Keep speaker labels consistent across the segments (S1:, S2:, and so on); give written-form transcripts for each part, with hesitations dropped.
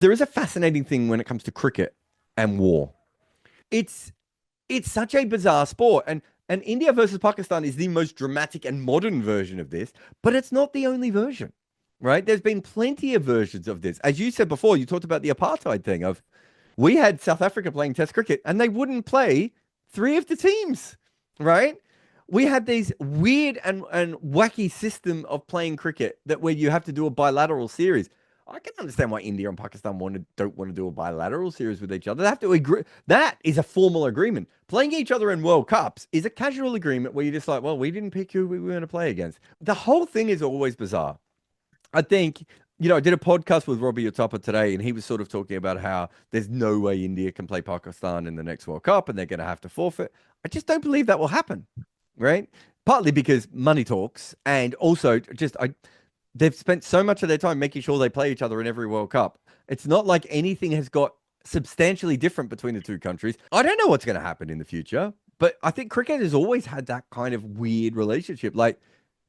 S1: There is a fascinating thing when it comes to cricket and war. It's it's such a bizarre sport, and India versus Pakistan is the most dramatic and modern version of this, but it's not the only version, right? There's been plenty of versions of this. As you said before, you talked about the apartheid thing of we had South Africa playing Test cricket, and they wouldn't play three of the teams, right? We had these weird and wacky system of playing cricket that where you have to do a bilateral series. I can understand why India and Pakistan don't want to do a bilateral series with each other. They have to agree. That is a formal agreement. Playing each other in World Cups is a casual agreement where you're just like, well, we didn't pick who we were going to play against. The whole thing is always bizarre. I think, I did a podcast with Robbie Utapa today, and he was sort of talking about how there's no way India can play Pakistan in the next World Cup and they're going to have to forfeit. I just don't believe that will happen, right? Partly because money talks, and also they've spent so much of their time making sure they play each other in every World Cup. It's not like anything has got substantially different between the two countries. I don't know what's going to happen in the future, but I think cricket has always had that kind of weird relationship. Like,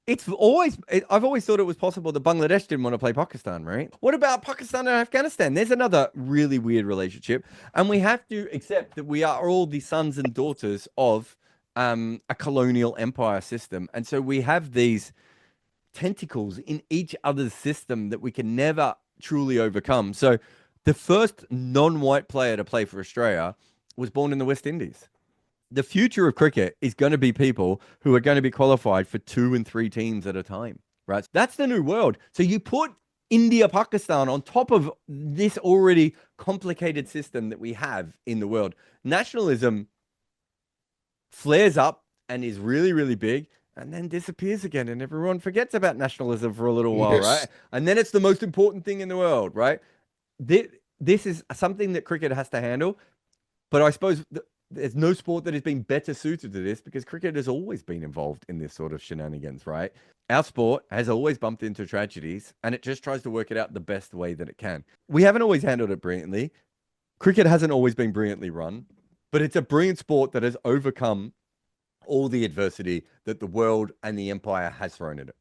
S1: I've always thought it was possible that Bangladesh didn't want to play Pakistan, right? What about Pakistan and Afghanistan? There's another really weird relationship. And we have to accept that we are all the sons and daughters of a colonial empire system. And so we have these tentacles in each other's system that we can never truly overcome. So the first non-white player to play for Australia was born in the West Indies. The future of cricket is going to be people who are going to be qualified for 2 and 3 teams at a time, right? That's the new world. So you put India, Pakistan on top of this already complicated system that we have in the world. Nationalism flares up and is really, really big and then disappears again. And everyone forgets about nationalism for a little while,
S2: Yes.
S1: right? And then it's the most important thing in the world, right? This is something that cricket has to handle. But I suppose there's no sport that has been better suited to this because cricket has always been involved in this sort of shenanigans, right? Our sport has always bumped into tragedies and it just tries to work it out the best way that it can. We haven't always handled it brilliantly. Cricket hasn't always been brilliantly run, but it's a brilliant sport that has overcome all the adversity that the world and the empire has thrown at it.